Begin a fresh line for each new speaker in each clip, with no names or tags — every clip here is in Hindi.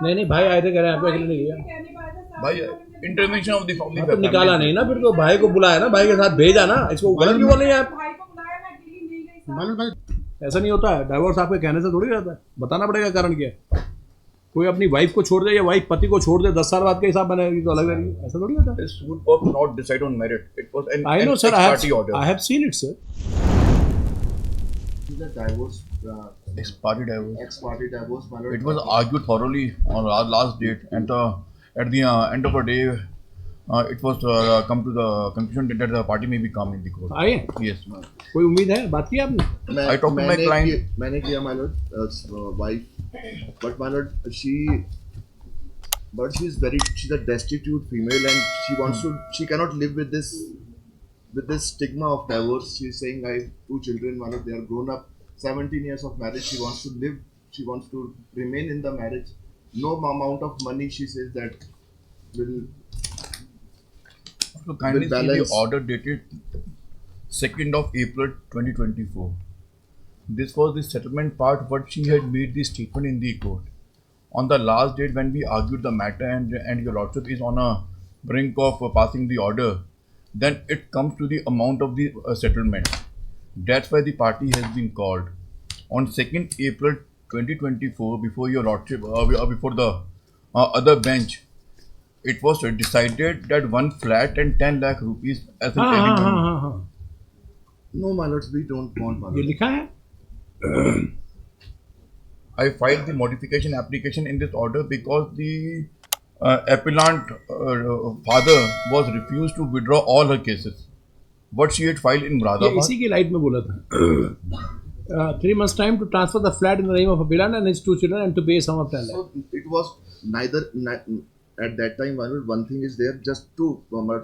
नहीं भाई आए थे, कह रहे हैं आपको अकेले नहीं गया
भाई इंटरवेंशन ऑफ द
हाँ, तो निकाला नहीं ना, फिर तो भाई को बुलाया ना, भाई के साथ भेजा ना, इसको गलत क्यों बोल रही हैं आप?
मालूम भाई
ऐसा नहीं होता है, डाइवोर्स आपके कहने से थोड़ी रहता है, बताना पड़ेगा कारण क्या है। कोई अपनी वाइफ को छोड़ दे या वाइफ पति को छोड़ दे, 10 साल बाद के हिसाब बनेगी तो अलग रहेगी, ऐसा थोड़ी होता है।
This would not decide on merit. It was an
I know sir,
ex-party order.
I have seen it sir.
The divorce,
Ex-party divorce.
ex-party divorce, my lord.
It was argued thoroughly on our last date, and at the end of the day, it was come to the conclusion that the party may be come in the court.
आए
Yes, ma'am.
कोई उम्मीद है, बात की आपने?
I talked to my client.
मैंने किया my lord, wife, but my lord, she's a destitute female and she cannot live with this stigma of divorce. She's saying I have 2 children, my lord, they are grown up, 17 years of marriage, she wants to live, she wants to remain in the marriage. No amount of money, she says, that will
So kindly see the
balance.
order dated 2nd of April 2024. This was the settlement part what she had made the statement in the court. On the last date when we argued the matter and your lordship is on a brink of passing the order, then it comes to the amount of the settlement. That's why the party has been called. On 2nd April 2024, before your lordship, before the other bench, it was decided that 1 flat and 10 lakh rupees as an
हाँ हाँ
everyone.
हाँ हाँ हाँ,
no, my lords, we don't want, my
ये
lord.
लिखा है।
I filed the modification application in this order because the appellant father was refused to withdraw all her cases. What she had filed in
ये
Muradabad.
इसी की लाइट में बोला था 3 months time to transfer the flat in the name of a appellant and his 2 children and to pay sum of 10 lakh.
So it was neither at that time, my lord, one thing is there, just to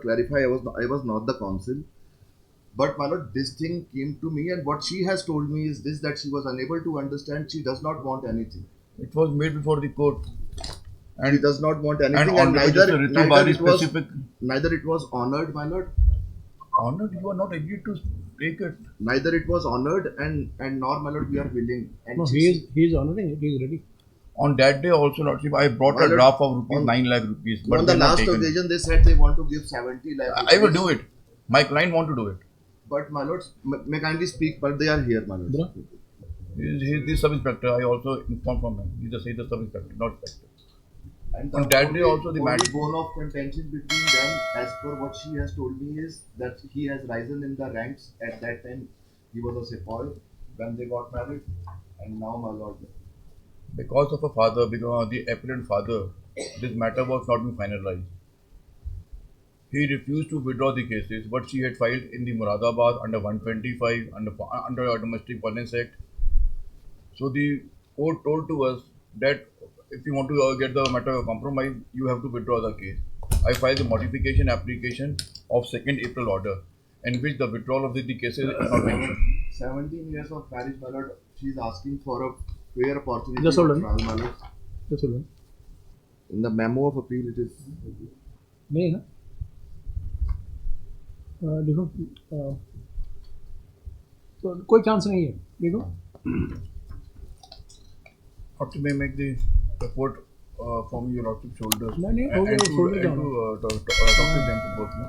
clarify, I was not the counsel, but my lord, this thing came to me, and what she has told me is this, that she was unable to understand, she does not want anything.
It was made before the court.
She does not want anything,
on
and
the basis of Ritu Bari specific
neither it was honored, my lord,
honor, you are not agreed to take it.
neither it was honored, and nor, my lord, we are willing. And
No,
she
he is honoring it, he is ready.
On that day also, lordship, I brought
My
a
lord,
draft of rupees
on-
9 lakh rupees, but
on
they
the
have not
last
taken.
occasion, they said they want to give 70 lakh.
I will do it. My client want to do it.
But my lords, may kindly speak, but they are here, my lords.
Bro.
He is the sub-inspector. I also informed from him. He is the sub-inspector, not inspector.
And
On that day also the
only
matter-
bone of contention between them, as per what she has told me, is that he has risen in the ranks. At that time, he was a sepoy when they got married, and now, my lord,
Because of a father, because of the appellant father, this matter was not being finalized. He refused to withdraw the cases, what she had filed in the Muradabad under 125, under Domestic Violence Act. So the court told to us that if you want to get the matter compromised, you have to withdraw the case. I filed the modification application of 2nd April order, in which the withdrawal of the cases is not mentioned.
17 years of marriage, my lord, she is asking for a fair opportunity
Just hold
of
on.
trial, my lord.
Just hold on.
In the memo of appeal, it is
नहीं ना, देखो तो कोई चांस नहीं है, देखो
After may make the report from your lordship shoulders.
नहीं, नहीं, हो गया,
and
वो छोड़
to,
दो
and
जाओ।
to talk to them both. No?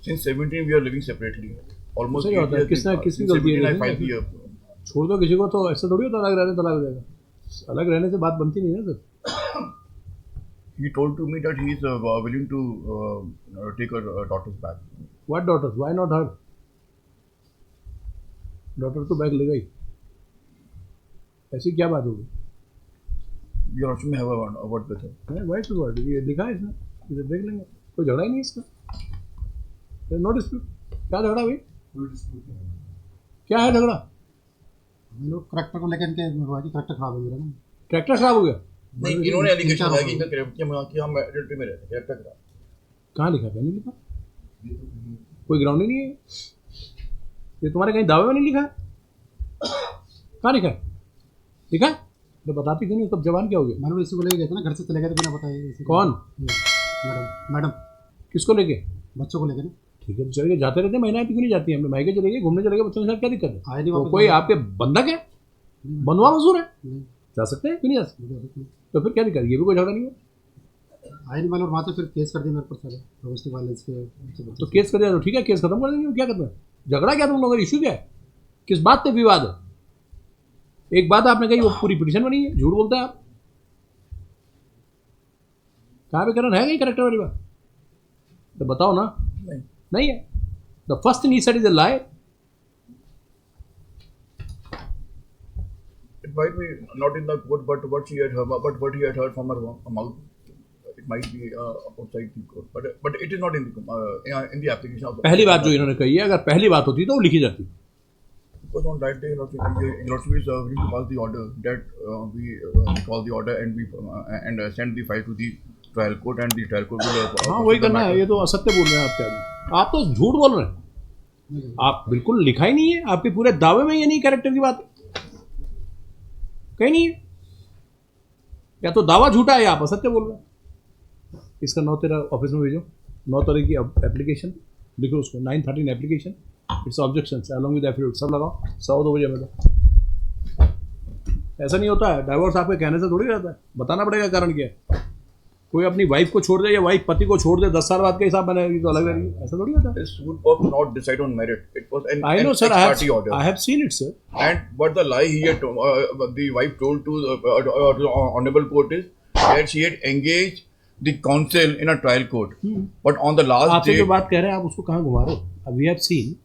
Since 17 we are living separately. Almost
ऐसा ही होता है,
8 years.
किसकी
Since
गलती है
17 I
देखो?
filed the
छोड़ दो किसी को तो ऐसा थोड़ी होता अलग रहने तलाक हो जाएगा, अलग रहने से बात बनती नहीं ना sir.
he told to me that he is willing to take her daughters back.
What daughters? Why not her? Daughter तो बैग ले गई, ऐसी क्या बात होगी?
Your lordship may have a word with her.
White two word ये लिखा है इसमें, इसे देख लेंगे, कोई झगड़ा ही नहीं इसका, नो डिस्प्यूट। क्या झगड़ा भाई, क्या है झगड़ा?
हम लोग करेक्टर को लेकर इनके करेक्टर खराब हो गया ना।
ट्रैक्टर खराब हो गया?
नहीं, इन्होंने एलिगेशन लगाया कि इनका कि हम एडिट में रहते हैं, करेक्टर
कहाँ लिखा है? नहीं लिखा, कोई ग्राउंड ही नहीं है, ये तुम्हारे कहीं दावे में नहीं लिखा है? कहाँ लिखा है? लिखा है तो बताती क्यों नहीं, तब जवान क्या हो गया?
मैंने इसी को लेके गए थे ना, घर से चले गए थे बिना बताए इसी को।
कौन?
मैडम मैडम
किसको लेके?
बच्चों को लेके ना।
ठीक है तो चले गए, जाते रहते हैं, महीना क्यों नहीं जाती है? हम मायके चले गए, घूमने चले गए, बच्चों के साथ क्या दिक्कत है?
आए नहीं
तो
वापस।
कोई आपके बंधक है, बंधुआ मजदूर है? जा सकते हैं क्यों नहीं जा सकते? तो फिर क्या दिक्कत, ये भी कोई झगड़ा नहीं है।
आए नहीं मालूम, वहाँ से फिर केस कर दिया मेरे पर सारे डोमेस्टिक वायलेंस के।
तो केस कर दिया तो ठीक है, केस खत्म कर देंगे, क्या करना है, झगड़ा क्या तुम लोगों का, इशू क्या है, किस बात पे विवाद है? एक बात आपने कही, वो पूरी पिटीशन बनी है, झूठ बोलते हैं आप। कहाँ पे करण है कहीं करेक्टर वाली बात? तो बताओ ना। नहीं है। The first thing he said is a lie.
It might be not in the court, but what she had heard, but what he had heard from her mouth, it might be outside the court. But it is not in the application of the.
पहली बात जो इन्होंने कही है, अगर पहली बात होती तो वो लिखी जाती।
Because on that day, Lordship is willing to pass the order that we call the order and we send the file to the trial court and the trial court will.
हाँ वही करना है, ये तो असत्य बोल रहे हैं आप। क्या आप तो झूठ बोल रहे हैं, आप बिल्कुल लिखा ही नहीं है, आपके पूरे दावे में ये नहीं कैरेक्टर की बात कहीं नहीं है, या तो दावा झूठा है या आप असत्य बोल रहे हैं। इसका 9 तेरा ऑफिस में भेजो, 9 तारीख की एप्लीकेशन लिखो उसको, 9/13 application, it's objection along with affidavit सब लगाओ, 2 बजे में। ऐसा नहीं होता है, डाइवोर्स आपके कहने से थोड़ी रहता है, बताना पड़ेगा कारण क्या है। कोई अपनी वाइफ को छोड़ दे या वाइफ पति को छोड़ दे, 10 साल बाद का हिसाब बनाएगी तो अलग रहेगी, ऐसा थोड़ी होता है।
This suit was not decided on merit. It was an
I know, sir.
ex parte order.
I have seen it, sir.
And what the lie he had, the wife told to the honorable court is that she had engaged the counsel in a trial court. But on the last
आपसे
day,
जो बात कह रहे हैं आप उसको कहाँ घुमा रहे हो? अब वी हैव सीन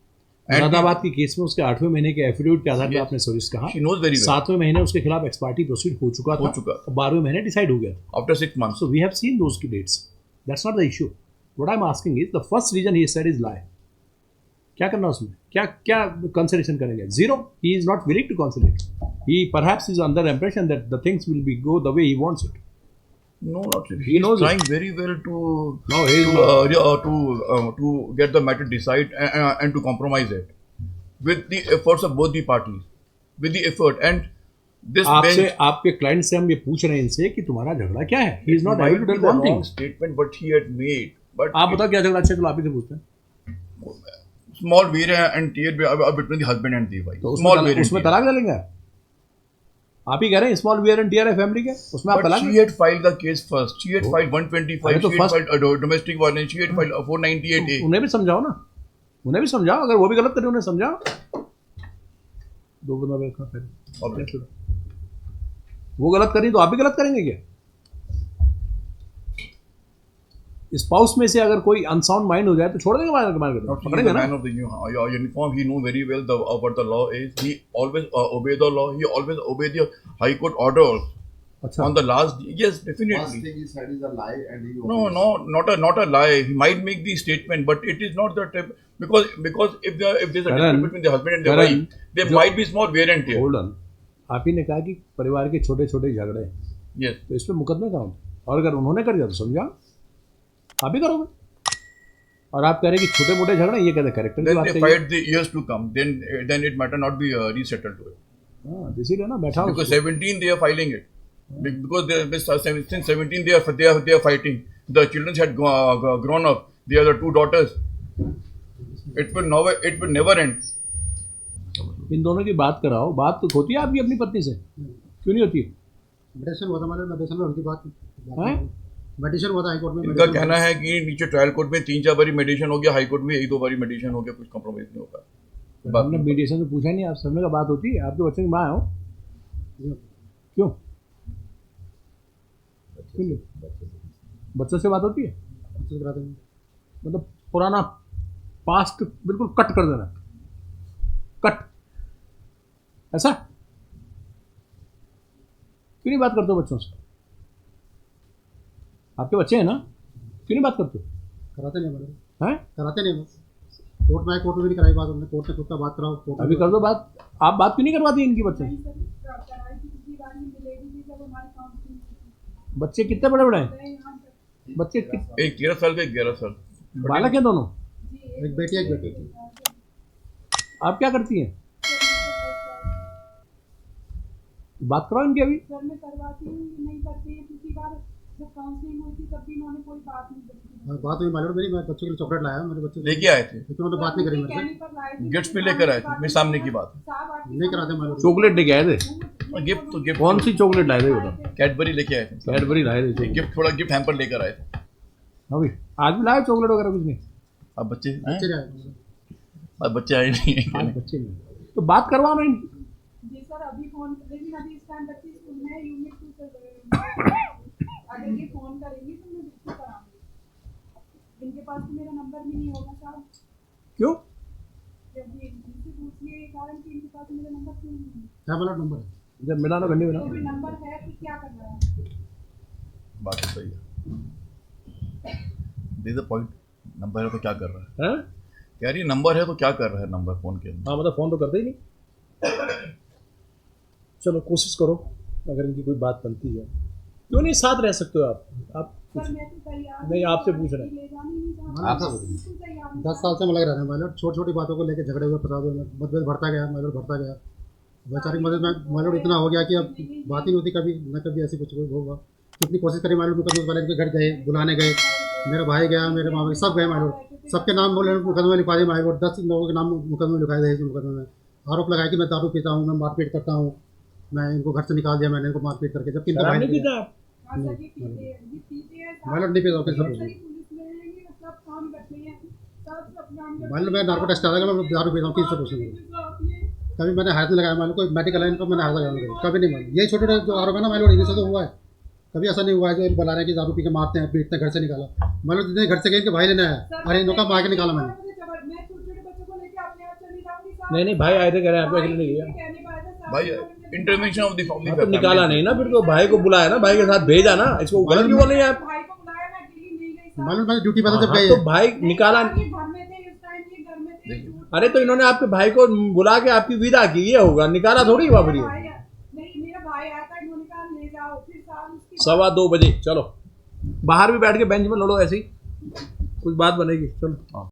मुरादाबाद के केस में उसके 8वें महीने के एफिडेविट के आधार पर आपने सॉरी कहा,
she knows very well.
7वें महीने उसके खिलाफ एक्सपार्टी प्रोसीड हो चुका था, 12वें महीने डिसाइड हो गया था।
After 6 months.
So we have seen those dates. That's not the issue. What I'm asking is the first reason he said is lie. क्या करना उसमें? क्या consideration करेंगे? Zero. He is not willing to conciliate. He perhaps is under the impression that the things will be go the way he wants it.
No, not really.
He knows
trying very well to
No, he is
to get the matter decided and to compromise it with the efforts of both the parties, with the effort and this
आपसे
bench.
आपके क्लाइंट से हम ये पूछ रहे हैं इनसे कि तुम्हारा झगड़ा क्या है? He is not
might
able to
be
tell
the
one thing.
wrong statement what he had made, but
आप बताओ क्या झगड़ा? अच्छा चलो आप ही से पूछते हैं।
small wear and tear between the husband and the wife.
तो
Small wear and
उसमें
tear.
तलाक डालेंगे? आप ही कह रहे हैं स्मॉल वियर एंड टियर है फैमिली के, उसमें आप
But
तलाक
she had filed the case first. She had filed 125.
अरे तो
She had
first-
filed domestic violence. She had filed 498A.
उन्हें भी समझाओ ना, उन्हें भी समझाओ, अगर वो भी गलत करे उन्हें समझाओ। 2 बंदा बैठा फिर
Okay.
वो गलत करें तो आप भी गलत करेंगे क्या? स्पाउस में से अगर कोई अनसाउंड माइंड हो जाए तो छोड़ देंगे मार
Not he is
पकड़ेंगे
the
ना।
man of the uniform. He knew very well what the law is. He always obey the law. He always obey the high court orders.
अच्छा
On the last, yes,
First
definitely.
thing he said is a lie, and he
No, not a lie. He might make the statement, but it is not the type because if there's a
Karan,
dispute between the husband and the
Karan,
wife, there
जो-
might be small wear and tear.
Hold on, आप ही ने कहा कि परिवार के छोटे छोटे झगड़े हैं,
Yes.
तो इस पर मुकदमे कहाँ होते? और अगर उन्होंने कर दिया तो समझाओ, आप भी करोगे। और आप कह रहे हैं कि छोटे मोटे झगड़े, ये कहते कैरेक्टर की
Then
बात
they
कही।
fight the years to come. Then it matter not be resettled to it.
हाँ इसीलिए ना बैठा
Because
उसको।
17 they are filing it. Because since 17 they are fighting. The children had grown up. They are the 2 daughters. It will never end.
इन दोनों की बात कराओ, बात तो होती है आपकी अपनी पत्नी से, क्यों नहीं होती है?
मेडिसिन हुआ था मालूम, मेडिसिन में उनकी बात
हैं?
मेडिसिन हुआ था हाई कोर्ट में।
इनका कहना है कि नीचे ट्रायल कोर्ट में 3-4 बारी मेडिटेशन हो गया, हाई कोर्ट में 1-2 बारी मेडिटेशन हो गया, कुछ कॉम्प्रोमाइज नहीं होगा।
हमने मीडिएशन से पूछा नहीं, आप समझने का बात होती है, आपके बच्चे की माँ हो, क्यों क्यों नहीं? बच्चों से बात होती है? मतलब पुराना पास्ट बिल्कुल कट कर देना, कट, ऐसा क्यों नहीं बात करते हो बच्चों से? आपके बच्चे हैं ना, क्यों नहीं बात करते?
कराते नहीं मैडम,
हैं?
कराते नहीं बस। कोर्ट में कोर्ट में भी नहीं कराई बात, हमने कोर्ट में खुद का बात कराओ कोर्ट में।
अभी कर दो बात, आप बात क्यों नहीं करवाती इनकी बच्चे? बच्चे कितने बड़े बड़े हैं? बच्चे
एक 13 साल का, एक 11 साल।
बालक हैं दोनों?
एक बेटी एक बेटी।
आप क्या करती हैं? बात कराओ इनकी अभी।
सर मैं करवाती हूँ, ये नहीं करते हैं। पिछली बार जब काउंसलिंग हुई थी तब भी इन्होंने कोई बात नहीं करी थी।
बात हुई मालूम मेरी, मैं बच्चों के लिए चॉकलेट लाया, मेरे बच्चे
लेके आए थे,
लेकिन उन्होंने बात नहीं करी मेरे से,
गिफ्ट भी लेकर आए थे, मेरे सामने की बात है।
नहीं कराते मालूम।
चॉकलेट लेके आए थे?
गिफ्ट तो गिफ्ट
कौन सी चॉकलेट लाए थे बताओ?
कैडबरी लेके आए थे,
कैडबरी लाए थे?
गिफ्ट थोड़ा गिफ्ट हैम्पर लेकर आए थे।
अभी आज भी लाए चॉकलेट वगैरह कुछ नहीं?
अब बच्चे
अच्छे रहे।
अब बच्चे आए नहीं
आज
हैं।
बच्चे नहीं, तो बात करवाओ नहीं।
जी सर, अभी फोन, लेकिन अभी इस टाइम बच्चे स्कूल में है, यूनिट 2 चल रही है। अगर ये फोन करेंगी तो मैं बिल्कुल कराऊंगी। इनके पास तो मेरा नंबर भी नहीं होगा साहब।
क्यों?
जब ये इनसे पूछिए ये कारण कि इनके पास मेरा नंबर क्यों नहीं है।
क्या मालूम नंबर है?
जब मिला ना गंडी
तो
मिला।
भी नंबर है तो क्या कर रहा है?
बात तो सही है, दिस द पॉइंट। नंबर है तो क्या कर रहा है?
हैं?
कह रही नंबर है तो क्या कर रहा है नंबर फोन के अंदर?
हाँ मतलब फोन तो करते ही नहीं। चलो कोशिश करो, अगर इनकी कोई बात बनती है। क्यों नहीं साथ रह सकते हो आप
सर मैं तो तैयार
नहीं, आपसे पूछ रहे हैं।
ले जाना ही नहीं चाहता।
हाँ,
बिल्कुल तैयार हूँ।
10 साल से मैं लग रहा है मालूम, छोटी छोटी बातों को लेकर झगड़े हुए, फसाद हुए, मतभेद बढ़ता गया, मालूम बढ़ता गया। वैचारिक मदद में मालूम इतना हो गया कि अब बात ही नहीं होती कभी न कभी, ऐसी कुछ होगा। कितनी कोशिश करी मालूम, मुकदमे वाले के घर गए, बुलाने गए, मेरा भाई गया, मेरे मामा सब गए मालूम, सबके नाम बोले, मुकदमे लिखवा दिए मालूम, 10 लोगों के नाम मुकदमे लिखाए गए इस मुकदमे में। आरोप लगाया कि मैं दारू पीता हूँ, मैं मारपीट करता हूँ, मैं इनको घर से निकाल दिया मैंने इनको मारपीट करके, जबकि इनका भाई
नहीं
नहीं
पीता आप?
हाँ सर, ये पीते हैं साहब।
मालूम नहीं पीता हूँ,
ये
सब
सारी पुलिस में है, ये सब काम करते हैं, सब काम करते हैं।
मालूम मैं नार्को टेस्ट आ मैं दारू पीता हूँ, किससे पूछूंगा? कभी मैंने हाथ नहीं लगाया मालूम, कोई मेडिकल लाइन पर मैंने हाथ लगाया कभी नहीं मालूम। यही छोटे छोटे जो आरोप है ना मालूम, इनसे तो हुआ है, कभी ऐसा नहीं हुआ है जो बता रहे हैं कि दारू पी के मारते हैं, पीटते हैं, घर से निकाला। मालूम जितने घर से गए कि भाई लेने आया, अरे इनका मार के निकाला मैंने।
मैं छोटे-छोटे बच्चों को लेके अपने आप चली जाऊंगी साहब।
नहीं भाई आए थे, कह रहे हैं आपको अकेले नहीं गया।
कहने पाए थे साहब।
भाई इंटरवेंशन ऑफ द
हाँ, तो निकाला नहीं ना, फिर तो भाई को बुलाया ना, भाई के साथ भेजा ना, इसको गलत क्यों बोल रही हैं आप?
भाई को बुलाया, मैं अकेली नहीं गई साहब।
मालूम मैंने ड्यूटी पर था जब
हाँ,
गए,
तो भाई निकाला।
ये घर में थे इस टाइम, ये घर में थे।
अरे तो इन्होंने आपके भाई को बुला के आपकी विदा की, ये होगा, निकाला थोड़ी हुआ फिर ये।
नहीं, मेरा भाई आया था, इन्होंने कहा ले जाओ, फिर साहब उसकी
2:15 बजे चलो बाहर भी बैठ के बेंच में लड़ो, ऐसी कुछ बात बनेगी। चलो।